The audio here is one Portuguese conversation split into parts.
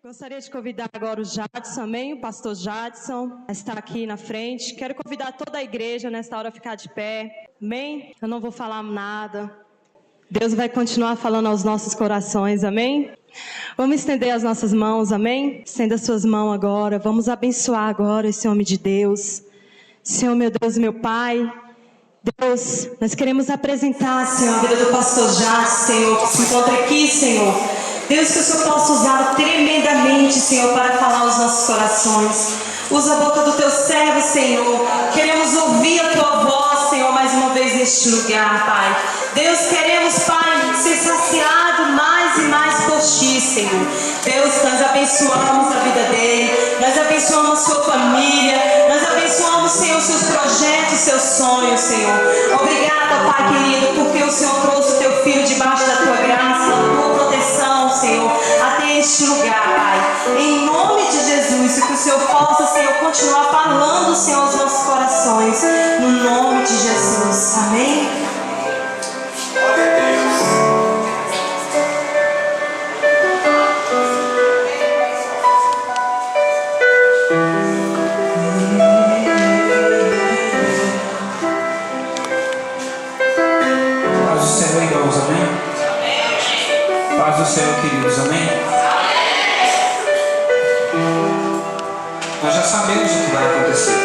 Gostaria de convidar agora o Jadson, amém? O pastor Jadson está aqui na frente. Quero convidar toda a igreja nesta hora a ficar de pé, amém? Eu não vou falar nada. Deus vai continuar falando aos nossos corações, amém? Vamos estender as nossas mãos, amém? Estenda as suas mãos agora. Vamos abençoar agora esse homem de Deus. Senhor, meu Deus, meu Pai. Deus, nós queremos apresentar, Senhor, a vida do pastor Jadson, Senhor, que se encontra aqui, Senhor. Deus, que o Senhor possa usá-lo tremendamente, Senhor, para falar aos nossos corações. Usa a boca do teu servo, Senhor. Queremos ouvir a tua voz, Senhor, mais uma vez neste lugar, Pai. Deus, queremos, Pai, ser saciado mais e mais por ti, Senhor. Deus, nós abençoamos a vida dele, nós abençoamos a sua família, nós abençoamos, Senhor, seus projetos, seus sonhos, Senhor. Obrigada, Pai querido, porque o Senhor trouxe o teu filho debaixo da tua graça, da tua proteção, Senhor, até este lugar, Pai. Em nome de Jesus, e que o Senhor possa, Senhor, continuar falando, Senhor, aos nossos corações. No nome de Jesus. Amém? Paz do Senhor, irmãos, amém? Paz do Senhor, queridos, amém? Nós já sabemos o que vai acontecer.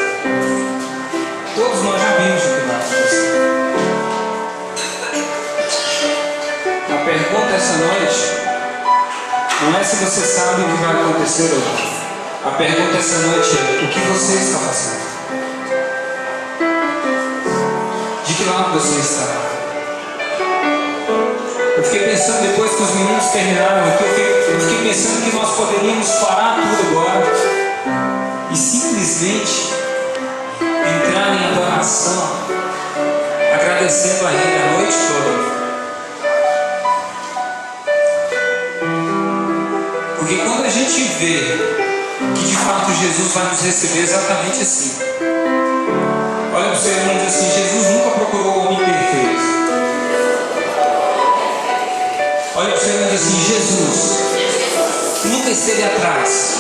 Todos nós já vimos o que vai acontecer. A pergunta essa noite não é se você sabe o que vai acontecer hoje. A pergunta essa noite é: o que você está fazendo? De que lado você está? Eu fiquei pensando, depois que os meninos terminaram aqui, eu fiquei pensando que nós poderíamos parar tudo agora e simplesmente entrar em adoração, agradecendo a Ele a noite toda. Porque quando a gente vê que de fato Jesus vai nos receber exatamente assim, olha para o seu irmão e diz assim: Jesus nunca procurou o homem perfeito. Olha para o seu irmão e diz assim: Jesus nunca esteve atrás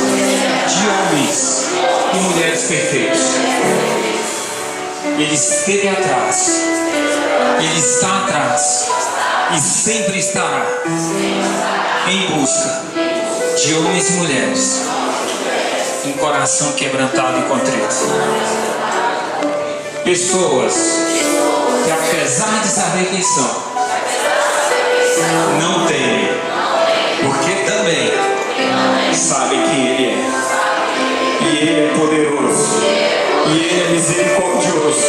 de homens e mulheres perfeitos. Ele esteve atrás, Ele está atrás e sempre estará em busca de homens e mulheres com coração quebrantado e contrito. Pessoas que, apesar de saber quem são, não temem, porque também sabem quem Ele é. E Ele é poderoso, e Ele é misericordioso,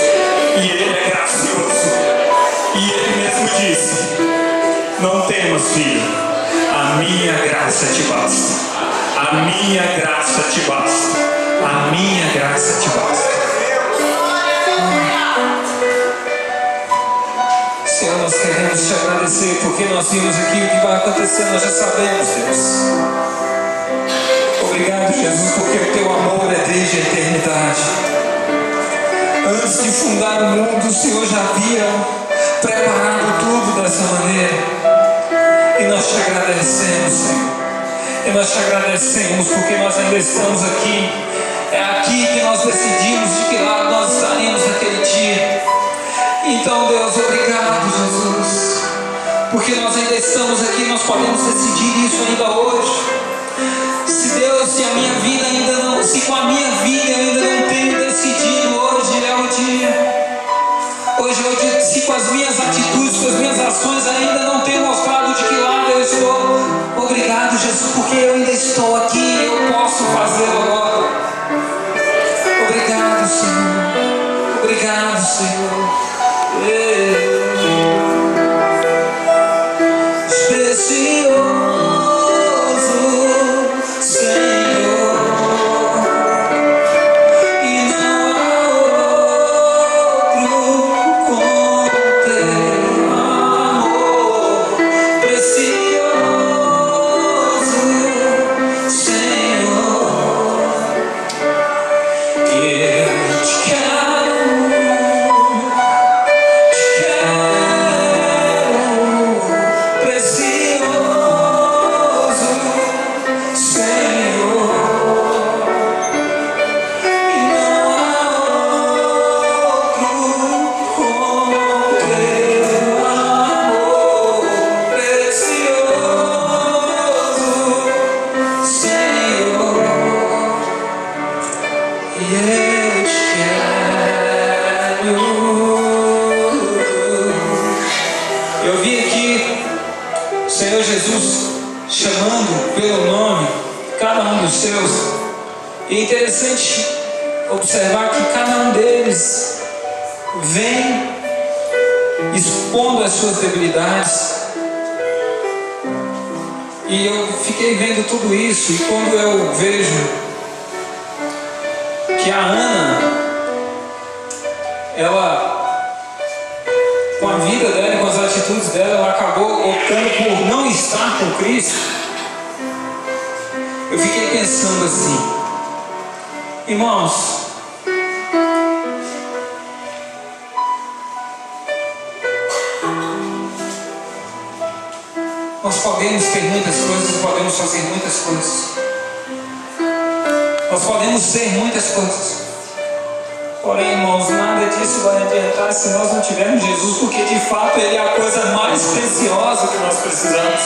e Ele é gracioso. E Ele mesmo disse: não temas, filho, a minha graça te basta. A minha graça te basta. A minha graça te basta. Senhor, nós queremos te agradecer porque nós vimos aqui o que vai acontecer, nós já sabemos, Deus. Obrigado, Jesus, porque o teu amor é desde a eternidade. Antes de fundar o mundo, o Senhor já havia preparado tudo dessa maneira. E nós te agradecemos, Senhor. E nós te agradecemos porque nós ainda estamos aqui. É aqui que nós decidimos de que lado nós estaremos naquele dia. Então, Deus, obrigado, Jesus, porque nós ainda estamos aqui, nós podemos decidir isso ainda hoje. Se Deus, se a minha vida ainda não, se com a minha vida eu ainda não tenho decidido, hoje é o dia. Hoje é o dia, se com as minhas atitudes, com as minhas ações ainda não tenho mostrado de que lado eu estou. Obrigado, Jesus, porque eu ainda estou aqui, eu posso fazê-lo agora. Obrigado, Senhor. Obrigado, Senhor. Precioso Senhor, e não há outro como teu amor. Precioso Senhor. cada um dos seus. E é interessante observar que cada um deles vem expondo as suas debilidades. E eu fiquei vendo tudo isso, e quando eu vejo que a Ana, ela, com a vida dela e com as atitudes dela, ela acabou optando por não estar com Cristo. Eu fiquei pensando assim, irmãos, nós podemos ter muitas coisas e podemos fazer muitas coisas. Nós podemos ser muitas coisas. Porém, irmãos, nada disso vai adiantar se nós não tivermos Jesus, porque de fato Ele é a coisa mais preciosa que nós precisamos.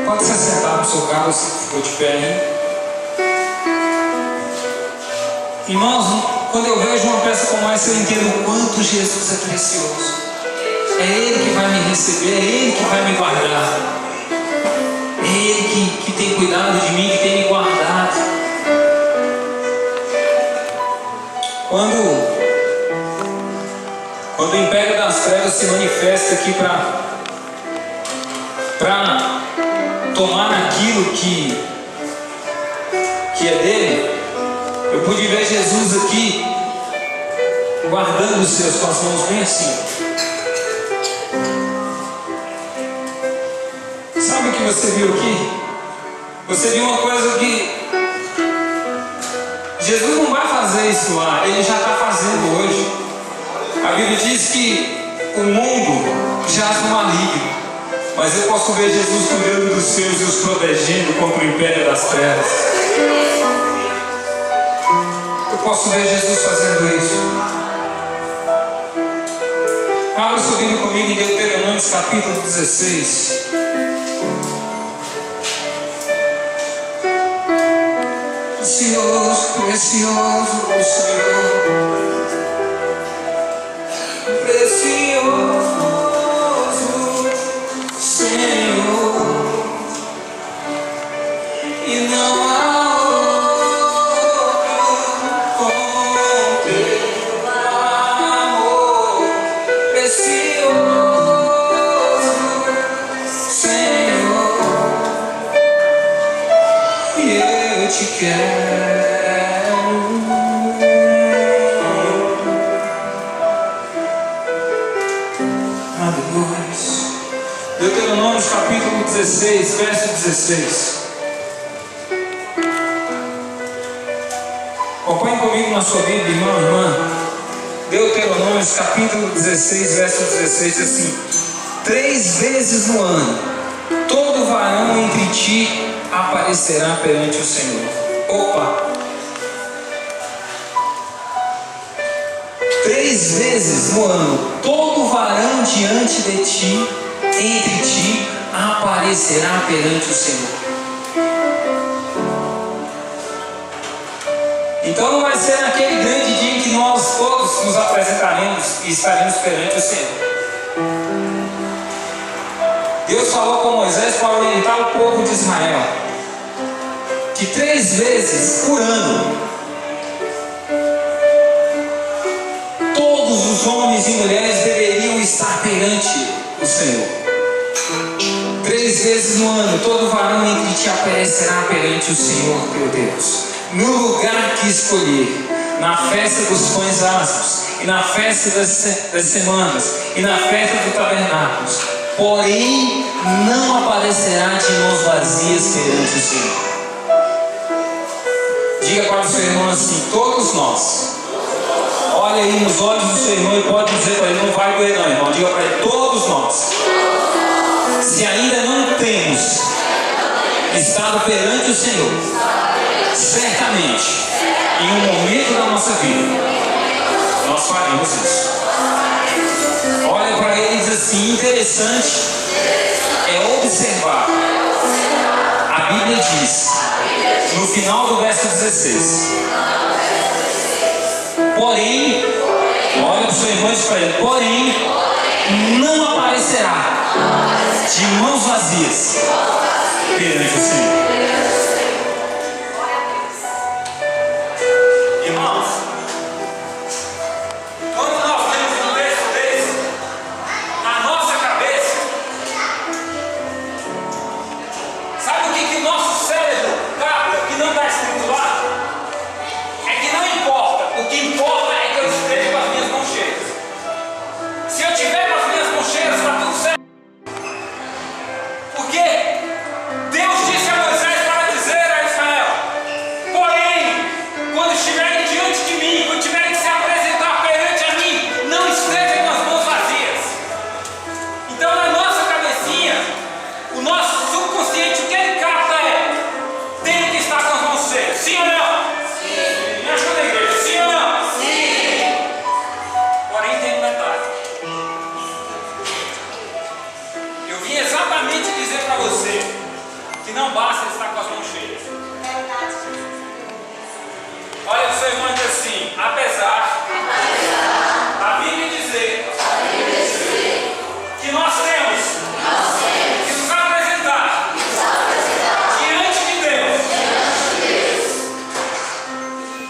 Pode se sentar no seu carro se ficou de pé aí. Irmãos, quando eu vejo uma peça como essa, eu entendo o quanto Jesus é precioso. É Ele que vai me receber, é Ele que vai me guardar. É Ele que tem cuidado de mim, que tem me guardado. Quando o Império das Trevas se manifesta aqui para tomar aquilo que é dele, eu pude ver Jesus aqui guardando os seus com as mãos bem assim. Sabe o que você viu aqui? Você viu uma coisa que Jesus não vai fazer isso lá, Ele já está fazendo hoje. A Bíblia diz que o mundo jaz no maligno, mas eu posso ver Jesus cuidando dos seus e os protegendo contra o império das trevas. Eu posso ver Jesus fazendo isso. Abra sua Bíblia comigo em Deuteronômio capítulo 16. Precioso, precioso o Senhor. Precioso Senhor. E não há Deuteronômio capítulo 16, verso 16. Acompanhe comigo na sua Bíblia, irmão, irmã. Deuteronômio capítulo 16, verso 16 diz assim: 3 vezes no ano todo varão entre ti aparecerá perante o Senhor. Opa! 3 vezes no ano todo varão diante de ti, entre ti, aparecerá perante o Senhor. Então não vai ser naquele grande dia em que nós todos nos apresentaremos e estaremos perante o Senhor. Deus falou com Moisés para orientar o povo de Israel que 3 vezes por ano todos os homens e mulheres deveriam estar perante o Senhor. 3 vezes no ano todo varão entre ti aparecerá perante o Senhor teu Deus, no lugar que escolher, na festa dos pães asmos, e na festa das semanas, e na festa do tabernáculos. Porém não aparecerá de mãos vazias perante o Senhor. Diga para o seu irmão assim: todos nós. Olha aí nos olhos do seu irmão e pode dizer para ele: não vai doer não, irmão. Diga para ele: todos nós. Se ainda não temos estado perante o Senhor, certamente em um momento da nossa vida nós faremos isso. Olha para ele e diz assim: interessante é observar. A Bíblia diz no final do verso 16: porém, olha para o seu irmão e diz para ele: porém não aparecerá de mãos vazias perante o Senhor. Irmãos, quando nós temos um texto desse na nossa cabeça, sabe o que o nosso cérebro capta que não está escrito lá? É que não importa, o que importa é que eu esteja com as minhas mãos cheias. Se eu tiver com as minhas mãos cheias, está tudo certo. Porque Deus disse a Moisés para dizer a Israel: porém, quando estiverem diante de mim, quando tiverem que se apresentar perante a mim, não estejam com as mãos vazias. Então, na nossa cabecinha, o nosso subconsciente, o que ele capta é: tenho que estar com as mãos cheias. Sim ou não? Sim. Me ajuda a igreja. Sim ou não? Sim. Porém, tem um detalhe. Eu vim exatamente dizer para você que não basta estar com as mãos cheias. Olha o seu irmão e diz assim: apesar da Bíblia dizer que nós temos que nos apresentar diante de Deus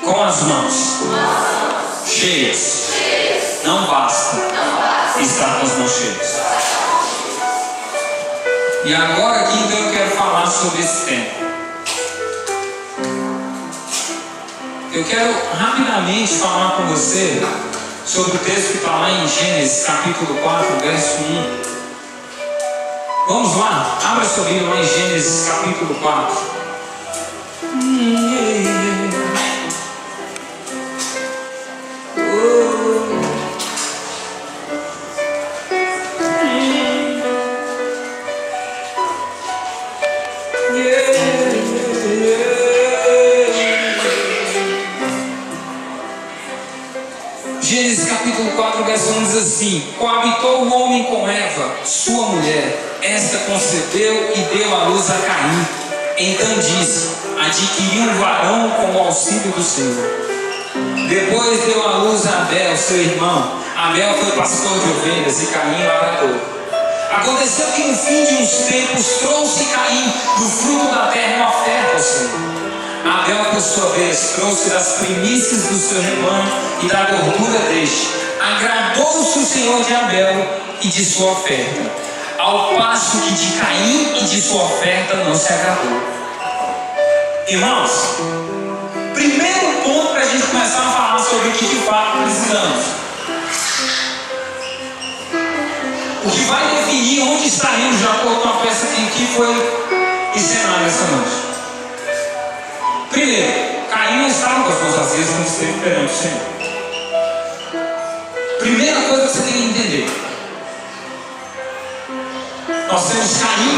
com as mãos cheias, não basta estar com as mãos cheias. E agora aqui então eu quero falar sobre esse tema. Eu quero rapidamente falar com você sobre o texto que está lá em Gênesis capítulo 4, verso 1. Vamos lá, abra sua Bíblia lá em Gênesis capítulo 4. Gênesis capítulo 4, verso 1 diz assim: coabitou o homem com Eva, sua mulher. Esta concebeu e deu à luz a Caim. Então disse: adquiri um varão com o auxílio do Senhor. Depois deu à luz a Abel, seu irmão. Abel foi pastor de ovelhas e Caim lavrador. Aconteceu que no fim de uns tempos trouxe Caim do fruto da terra uma oferta ao Senhor. Abel, por sua vez, trouxe das primícias do seu rebanho e da gordura deste. Agradou-se o Senhor de Abel e de sua oferta, ao passo que de Caim e de sua oferta não se agradou. Irmãos, primeiro ponto para a gente começar a falar sobre o que de fato precisamos. O que vai definir onde estaremos de acordo com a peça que foi encenada essa noite. Primeiro, Caim não estava com as mãos vazias quando esteve perante o Senhor. Primeira coisa que você tem que entender: nós temos Caim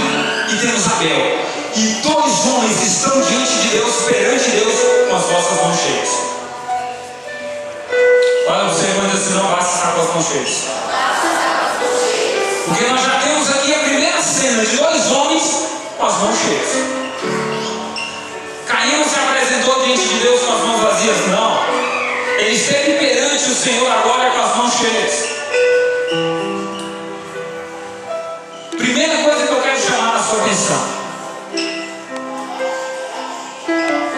e temos Abel, e dois homens estão diante de Deus, perante Deus, com as nossas mãos cheias. Olha o seu irmão e diz assim: não basta estar com as mãos cheias. Porque nós já temos aqui a primeira cena de dois homens com as mãos cheias. Caim não se apresentou diante de Deus com as mãos vazias, não. Ele esteve perante o Senhor agora com as mãos cheias. Primeira coisa que eu quero chamar a sua atenção: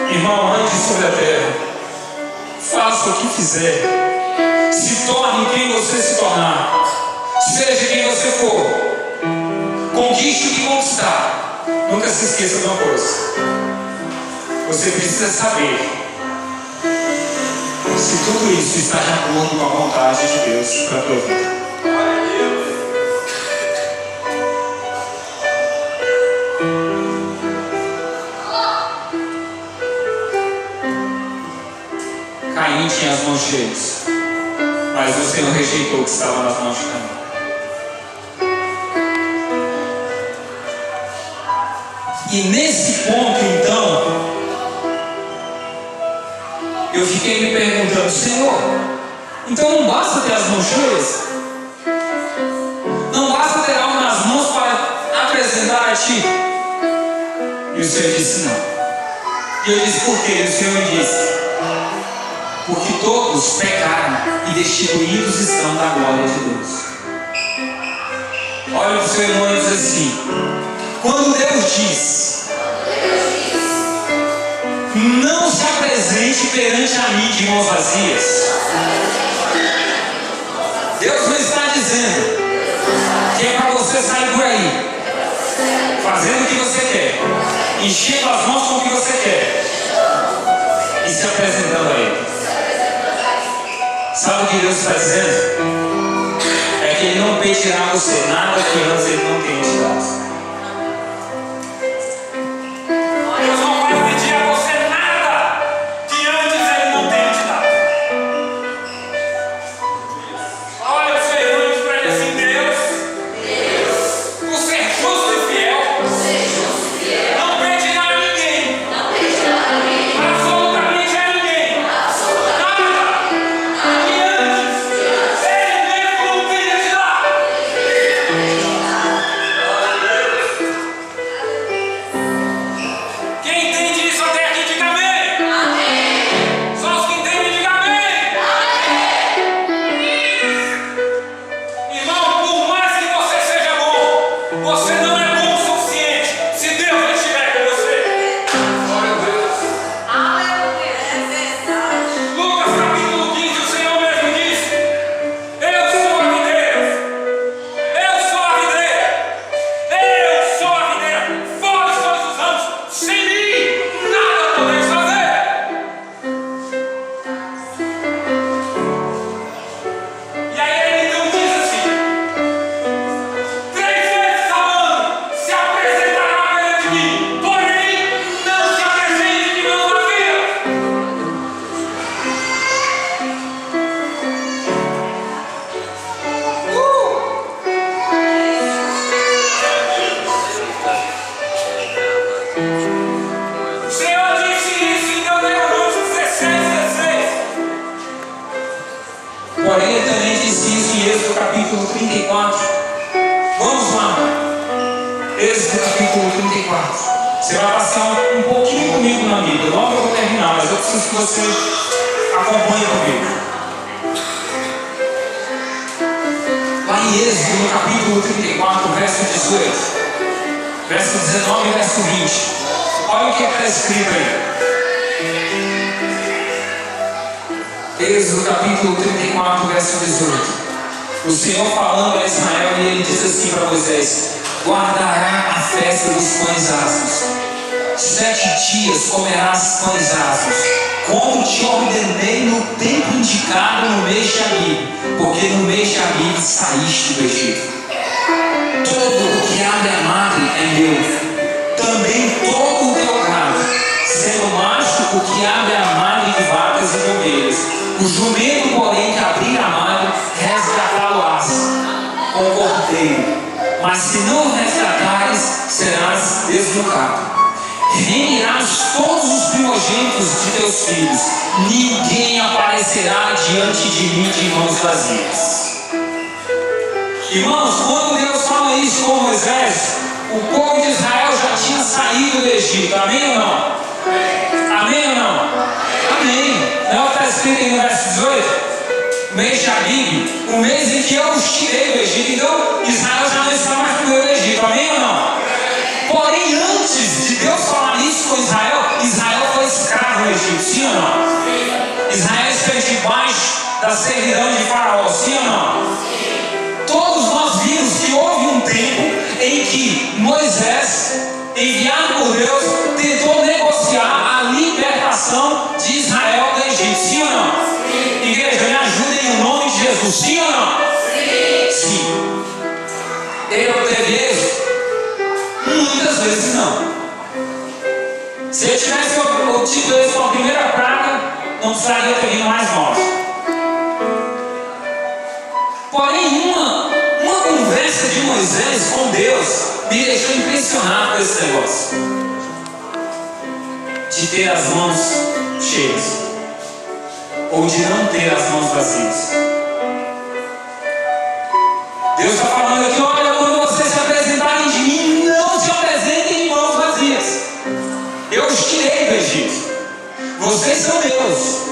irmão, ande sobre a terra, faça o que fizer, se torne quem você se tornar, seja quem você for, conquiste o que conquistar. Nunca se esqueça de uma coisa: você precisa saber se tudo isso está de acordo com a vontade de Deus para a tua vida. Caim tinha as mãos cheias, mas o Senhor rejeitou o que estava nas mãos de Caim. E nesse ponto, então, eu fiquei me perguntando: Senhor, então não basta ter as mãos cheias? Não basta ter algo nas mãos para apresentar a Ti? E o Senhor disse: não. E eu disse: por quê? E o Senhor me disse: porque todos pecaram e destituídos estão da glória de Deus. Olha para o seu irmão e diz assim: quando Deus diz, não se apresente perante a mim de mãos vazias, Deus não está dizendo que é para você sair por aí fazendo o que você quer, enchendo as mãos com o que você quer e se apresentando a Ele. Sabe o que Deus está dizendo? É que Ele não pedirá a você nada que antes Ele não tenha te dado. Deus não vai pedir a você nada que antes Ele não tenha te dado. Olha o seu irmão e diz para ele assim: Deus, por ser justo e fiel, não pedirá a ninguém, absolutamente a ninguém, nada que antes Ele mesmo não tenha te dado. Quem entende isso até aqui, diga amém. Só os que entendem, diga amém. Irmão, por mais que você seja bom, você não é bom o suficiente se Deus não estiver com você. Glória a Deus. Lucas capítulo 15, o Senhor mesmo disse: eu sou a videira, eu sou a videira, eu sou a videira, vós sois os ramos, sem mim nada podeis fazer. E aí ele então diz assim: 3 vezes ao ano se apresentará perante mim, porém não se apresente de mãos vazias. O Senhor disse isso em Deuteronômio 16:16. Porém, ele também disse isso em Êxodo capítulo 34. Vamos lá. Êxodo capítulo 34. Você vai passar um pouquinho comigo na Bíblia. Logo eu vou terminar, mas eu preciso que você acompanhe comigo. Lá em Êxodo, no capítulo 34, verso 18, verso 19 e verso 20. Olha o que está escrito aí. Êxodo capítulo 34, verso 18. O Senhor falando a Israel, e ele diz assim para Moisés: guardará a festa dos pães asmos. 7 dias comerás pães asmos, como te ordenei no tempo indicado no mês de Abib, porque no mês de Abib saíste do Egito. Todo o que abre a madre é meu, também todo o teu gado, sendo macho o que abre a madre de vacas e de ovelhas. O jumento, porém, que abrir a madre, resgatá-lo-ás com o cordeiro. Mas se não o resgatares, serás desnucado. Reunirás todos os primogênitos de teus filhos, ninguém aparecerá diante de mim de mãos vazias. Irmãos, quando Deus fala isso com Moisés, o povo de Israel já tinha saído do Egito. Amém ou não? Amém ou não? Amém. Não está escrito aí no verso 18? O mês de Abib, o mês em que eu os tirei do Egito. Então Israel já não está mais no meio do Egito. Amém ou não? Porém, antes de Deus falar isso com Israel, Israel foi escravo no Egito. Sim ou não? Israel esteve debaixo da servidão de Faraó. Sim ou não? Todos nós vimos que houve um tempo em que Moisés, enviado por Deus, tentou negociar a libertação de Israel do Egito. Sim ou não? Igreja, me ajudem em nome de Jesus. Sim ou não? Sim. Ele obteve êxito? Muitas vezes não. Se ele tivesse obtido êxito com a primeira praga, não precisaria ter vindo mais 9. Porém, uma conversa de Moisés com Deus me deixou impressionado com esse negócio de ter as mãos cheias ou de não ter as mãos vazias. Deus está falando aqui: olha, quando vocês se apresentarem de mim, não se apresentem de mãos vazias. Eu os tirei do Egito, vocês são meus.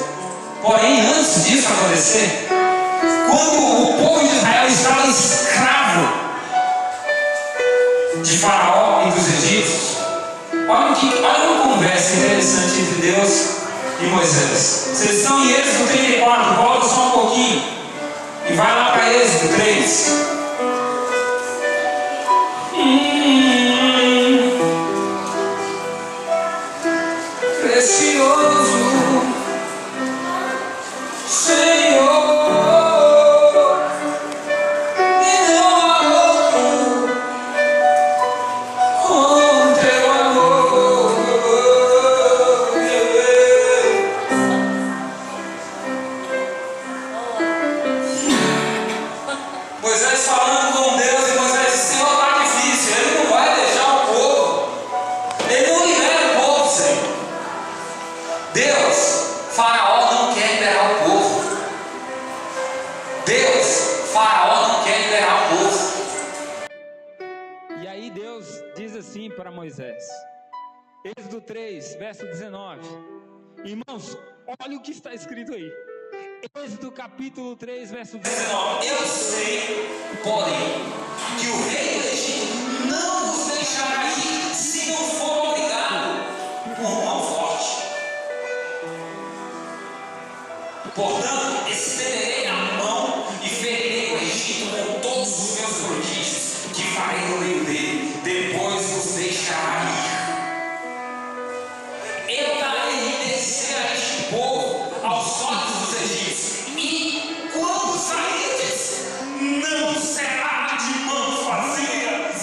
Porém, antes disso acontecer, quando o povo de Israel estava escravo de Faraó e dos egípcios. Olha uma conversa interessante entre Deus e Moisés. Vocês estão em Êxodo 34, volta só um pouquinho e vai lá para Êxodo 3. Precioso Senhor, e não há outro com teu amor. Moisés falando com Deus, e Moisés disse: Senhor, está difícil, ele não vai deixar o povo, ele não libera o povo, Senhor. Deus, Faraó não quer liberar o povo. Deus, Faraó não quer liberar o povo. E aí Deus diz assim para Moisés, Êxodo 3, verso 19. Irmãos, olha o que está escrito aí. Êxodo capítulo 3, verso 19. Eu sei, porém, que o rei do Egito não vos deixará ir se não for obrigado por mão forte. Portanto, estenderei a mão e ferirei o Egito com todos os meus prodígios que farei no meio dele. Depois vos deixará ir. Eu darei descer a este povo aos olhos dos egípcios. E quando sairdes, não será de mãos vazias.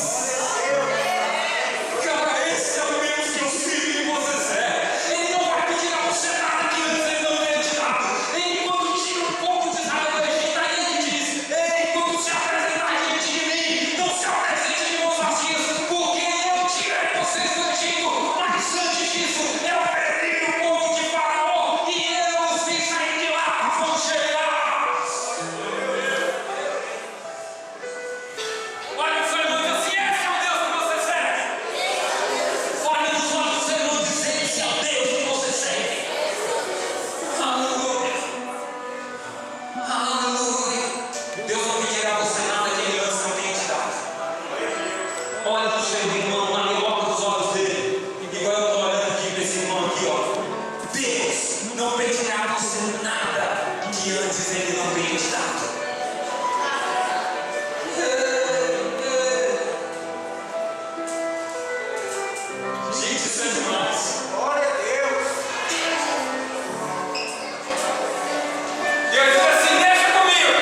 Cara, esse é o Deus que eu sirvo e você serve. Ele não vai pedir a você nada que antes ele não tenha te dado. Ele, quando tira o povo de Israel do Egito, aí ele diz: ei, quando se apresentar diante de mim, não se apresente de mãos vazias, porque eu tirei vocês do Egito. Mas antes disso, eu feri o povo de Faraó e eu os fiz sair de lá com mãos cheias. Olha o seu irmão e diz assim: esse é o Deus que você serve. Olha nos olhos do seu irmão e diz: esse é o Deus que você serve. Aleluia. Aleluia. Deus não pedirá a você nada que ele antes não tenha te dado. Olha para o seu irmão lá e olha nos olhos dele. Igual eu estou olhando aqui para esse irmão aqui, ó. Deus não pedirá a você nada que antes ele não tenha te dado. Gente, isso é demais. Glória a Deus. Deus diz assim: deixa comigo.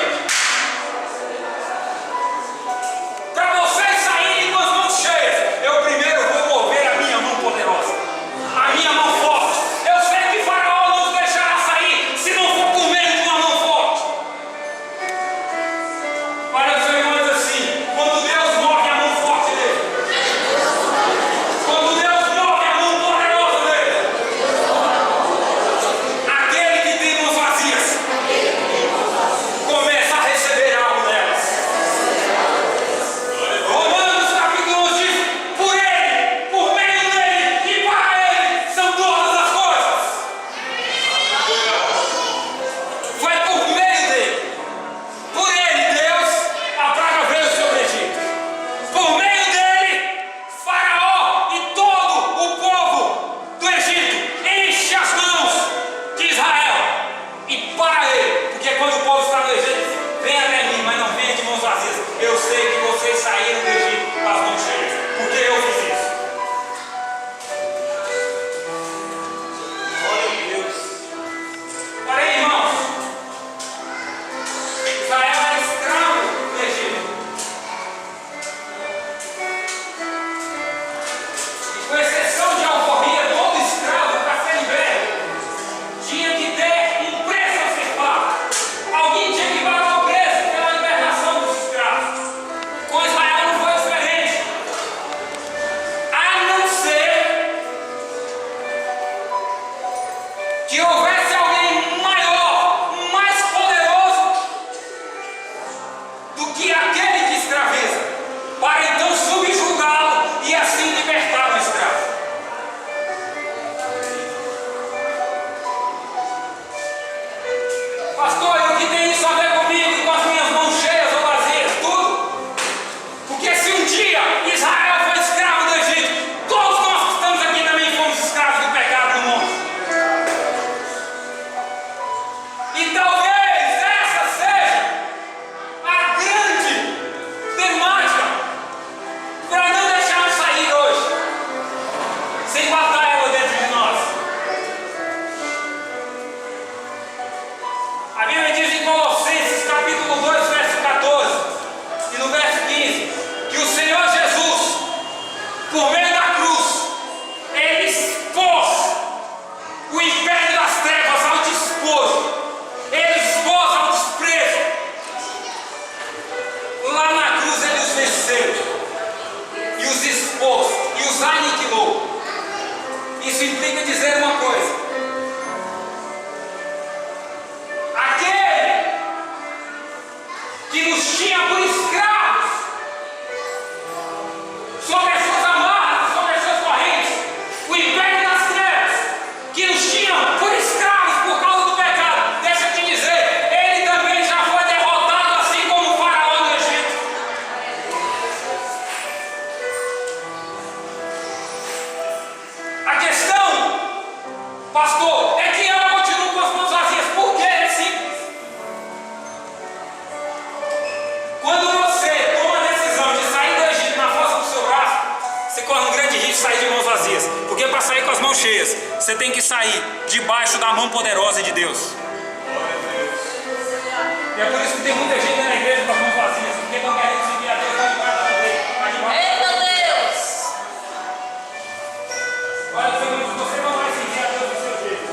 Para vocês saírem com as mãos cheias, eu Isso implica dizer uma coisa: aquele que nos tinha por escravos, sobre as suas amarras, sobre as suas correntes, o império das trevas, que nos tinham por escravos por causa do pecado, deixa eu te dizer, ele também já foi derrotado, assim como o faraó do Egito. A questão, pastor, é que eu continuo com as mãos vazias. Por quê? É simples. Quando você toma a decisão de sair do Egito na força do seu braço, você corre um grande risco de sair de mãos vazias. Porque para sair com as mãos cheias, você tem que sair debaixo da mão poderosa de Deus. E é por isso que tem muita gente na igreja com as mãos vazias, porque não querem seguir a Deus lá debaixo da mão. Eita Deus! Olha, você não vai seguir a Deus do seu jeito.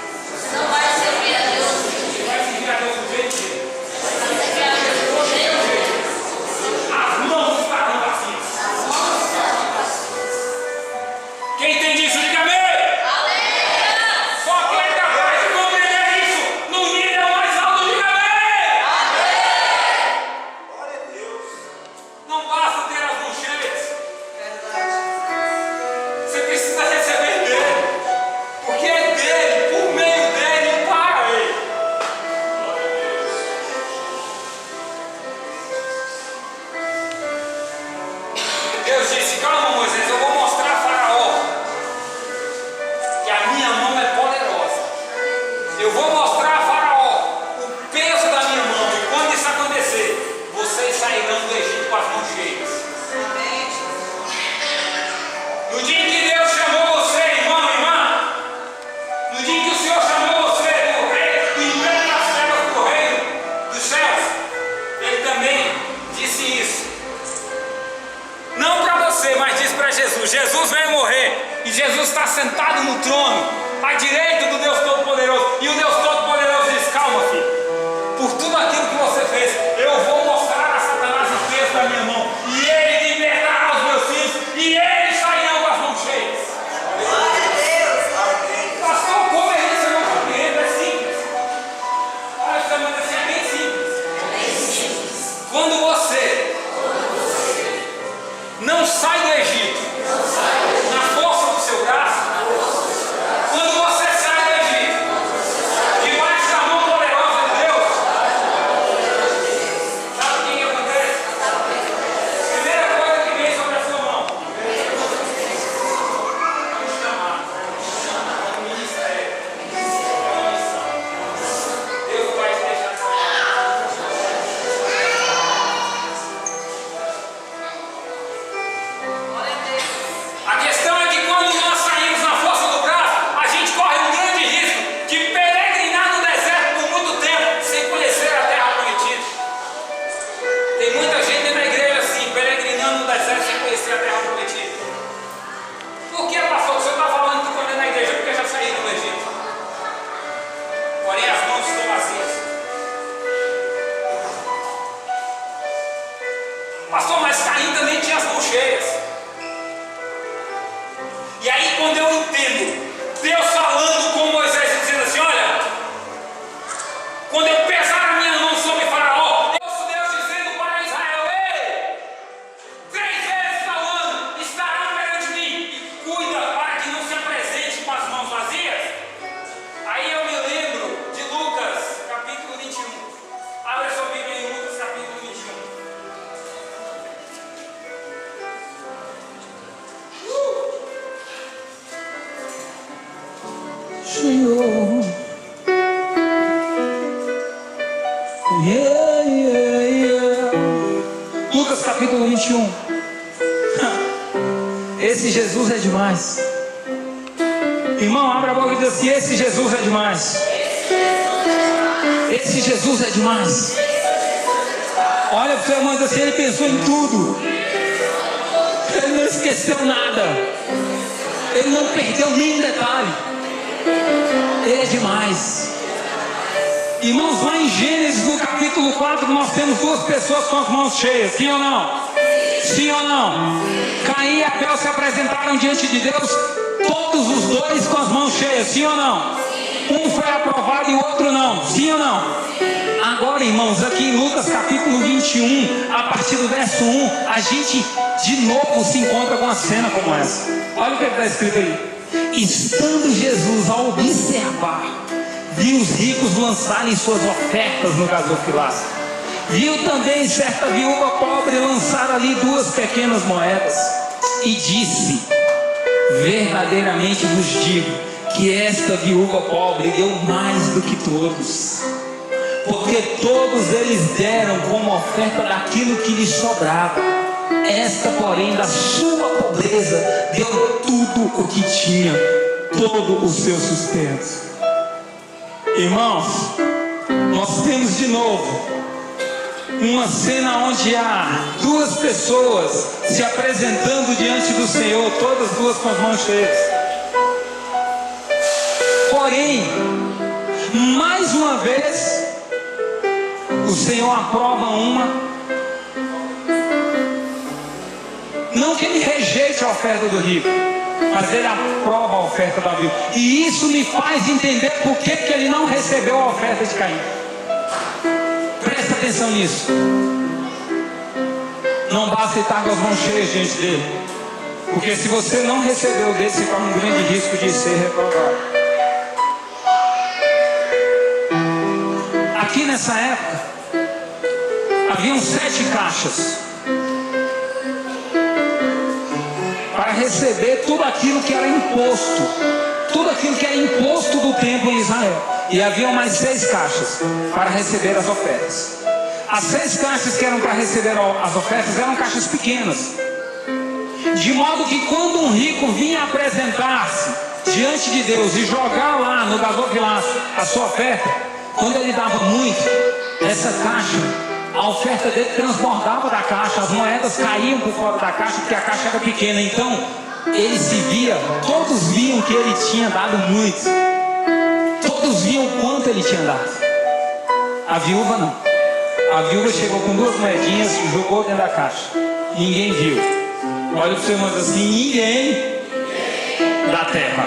Não vai servir a Deus. Você vai seguir a Deus do jeito dele. Vai servir a Deus do jeito. As mãos estarão vazias. Quem entende isso, diga amém. Só quem é capaz de compreender isso no nível mais alto, diga amém. Não basta ter as mãos cheias. Você precisa receber dele. Porque é dele, por meio dele e para ele. Deus disse: calma, Moisés, eu vou mostrar a Faraó que a minha mão é poderosa. Eu vou mostrar a Faraó o peso da minha mão. E quando isso acontecer, vocês sairão do Egito com as mãos cheias. No dia em que Deus chamou você, irmão e irmã, no dia em que o Senhor chamou você do reino, do império das trevas para o reino dos céus, Ele também disse isso. Não para você, mas disse para Jesus. Jesus veio morrer e Jesus está sentado no trono, à direita do Deus Todo-Poderoso. E o Deus Todo-Poderoso diz: calma, filho, por tudo aquilo que você fez, eu vou mostrar a Satanás o peso da minha mão, e ele libertará os meus filhos, e eles sairão com as mãos cheias. Pastor, como é isso? Eu não compreendo. É simples. Olha, você manda assim, é bem simples. Quando você não sai do Egito na força do seu braço, quando você sai do Egito debaixo da mão poderosa de Deus, sabe o que acontece? Primeira coisa que vem sobre a sua mão é um chamado, é um ministério, é uma missão. Deus vai te deixar trabalhar. A questão é que quando nós saímos na força do braço, a gente corre um grande risco de peregrinar no deserto por muito tempo sem conhecer a terra prometida. Tem muita gente na igreja assim, peregrinando no deserto sem conhecer a terra prometida. Por que, pastor? O senhor está falando que quando é na igreja porque já saíram do Egito. Porém as mãos estão vazias. Pastor, mas Caim também tinha as mãos cheias. E aí, quando eu entendo Deus falando com Moisés e dizendo assim: olha, quando eu pesar a minha mão sobre Faraó, Deus dizendo para Israel: ei, 3 vezes ao ano estará perante mim, e cuida para que não se apresente com as mãos vazias. Aí eu me lembro de Lucas capítulo 21. Abre a sua Bíblia em Lucas capítulo 21. Senhor, Lucas capítulo 21. Esse Jesus é demais. Irmão, abre a boca e diz assim: esse Jesus é demais. Esse Jesus é demais. Olha para o seu irmão e diz assim: ele pensou em tudo. Ele não esqueceu nada. Ele não perdeu nenhum detalhe. Ele é demais. Irmãos, lá em Gênesis no capítulo 4 nós temos 2 pessoas com as mãos cheias. Sim ou não? Sim ou não? Caim e Abel se apresentaram diante de Deus Todos os dois com as mãos cheias, sim ou não? Um foi aprovado e o outro não, sim ou não? Agora, irmãos, aqui em Lucas capítulo 21, a partir do verso 1, a gente de novo se encontra com uma cena como essa. Olha o que está escrito aí. Estando Jesus a observar, viu os ricos lançarem suas ofertas no gasofilácio. Viu também certa viúva pobre lançar ali 2 pequenas moedas. E disse: verdadeiramente vos digo que esta viúva pobre deu mais do que todos, porque todos eles deram como oferta daquilo que lhes sobrava. Esta, porém, da sua pobreza deu tudo o que tinha, todo o seu sustento. Irmãos, nós temos de novo uma cena onde há 2 pessoas se apresentando diante do Senhor, todas 2 com as mãos cheias. Porém, mais uma vez, o Senhor aprova uma. Não que ele rejeite a oferta do rico, mas ele aprova a oferta da viúva. E isso me faz entender por que ele não recebeu a oferta de Caim. Presta atenção nisso. Não basta estar com as mãos cheias diante dele, porque se você não recebeu dele, você corre um grande risco de ser reprovado. Aqui nessa época haviam 7 caixas para receber tudo aquilo que era imposto, tudo aquilo que era imposto do templo em Israel. E haviam mais 6 caixas para receber as ofertas. As 6 caixas que eram para receber as ofertas eram caixas pequenas, de modo que quando um rico vinha apresentar-se diante de Deus e jogar lá no gasofilácio a sua oferta, quando ele dava muito, essa caixa, a oferta dele transbordava da caixa, as moedas caíam por fora da caixa, porque a caixa era pequena. Então ele se via, todos viam que ele tinha dado muito, todos viam quanto ele tinha dado. A viúva não. A viúva chegou com 2 moedinhas e jogou dentro da caixa. Ninguém viu. Olha para o seu irmão assim: ninguém da terra,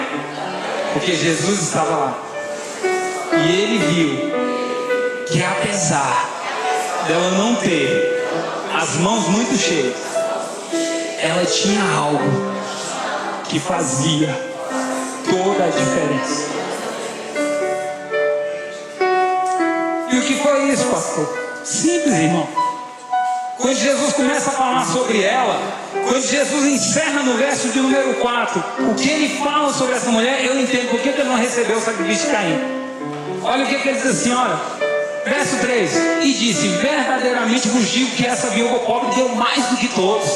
porque Jesus estava lá. E ele viu que apesar dela não ter as mãos muito cheias, ela tinha algo que fazia toda a diferença. E o que foi isso, pastor? Simples, irmão. Quando Jesus começa a falar sobre ela, quando Jesus encerra no verso de número 4, o que ele fala sobre essa mulher, eu entendo por que ele não recebeu o sacrifício de Caim. Olha o que ele diz assim, olha. Verso 3: e disse: verdadeiramente vos digo que essa viúva pobre deu mais do que todos.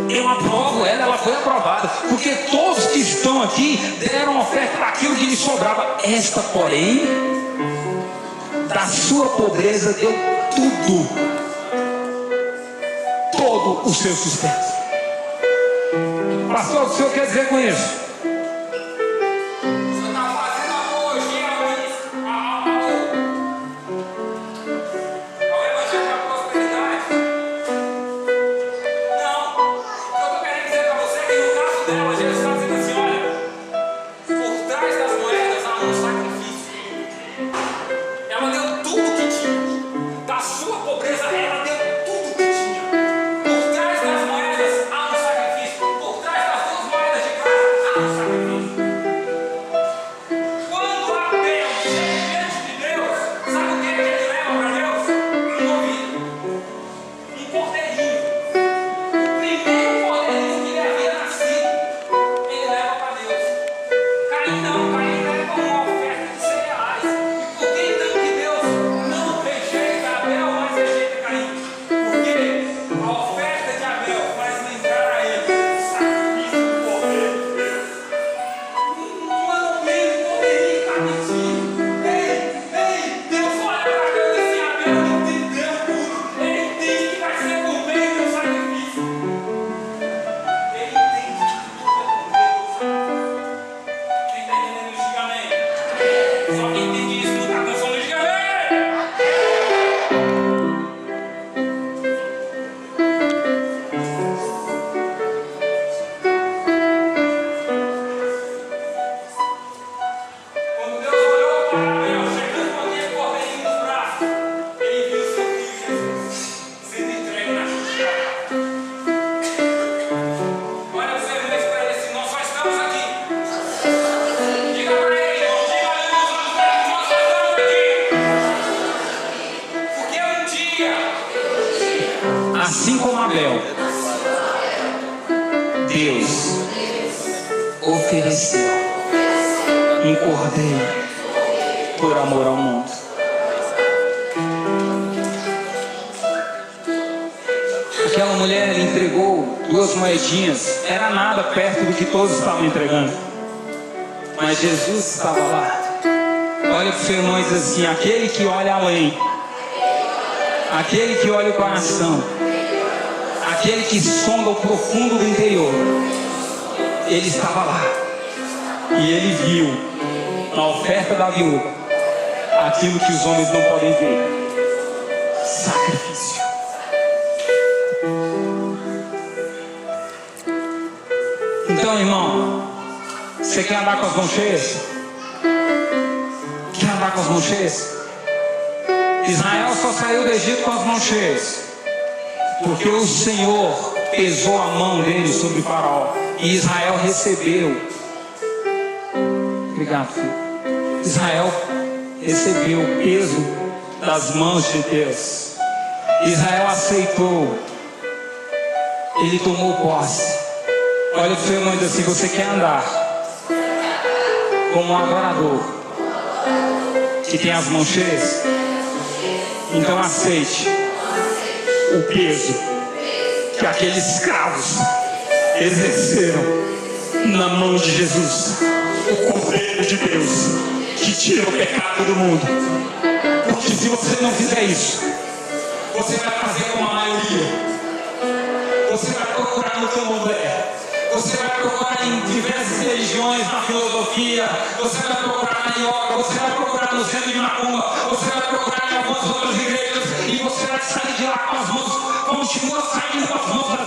Eu aprovo ela foi aprovada, porque todos que estão aqui deram oferta daquilo que lhes sobrava. Esta, porém, da sua pobreza deu tudo, todo o seu sustento. Pastor, o senhor quer dizer com isso? Deus ofereceu um cordeiro por amor ao mundo. Aquela mulher entregou 2 moedinhas, era nada perto do que todos estavam entregando, mas Jesus estava lá. Olha para o seu irmão e diz assim: aquele que olha além, aquele que olha o coração, aquele que sonda o profundo do interior, ele estava lá e ele viu na oferta da viúva aquilo que os homens não podem ver: sacrifício. Então, irmão, você quer andar com as mãos cheias? Quer andar com as mãos cheias? Israel só saiu do Egito com as mãos cheias porque o Senhor pesou a mão dele sobre Faraó e Israel recebeu. Obrigado, filho. Israel recebeu o peso das mãos de Deus. Israel aceitou. Ele tomou posse. Olha para o seu irmão e diz assim: você quer andar como um adorador que tem as mãos cheias? Então aceite o peso que aqueles escravos exerceram na mão de Jesus, o Cordeiro de Deus que tira o pecado do mundo. Porque se você não fizer isso, você vai fazer como a maioria. Você vai procurar no candomblé, você vai procurar em diversas religiões, na filosofia, você vai procurar na yoga, você vai procurar no centro de macumba, você vai procurar em algumas outras igrejas, e você vai sair de lá com as mãos, continua saindo com as mãos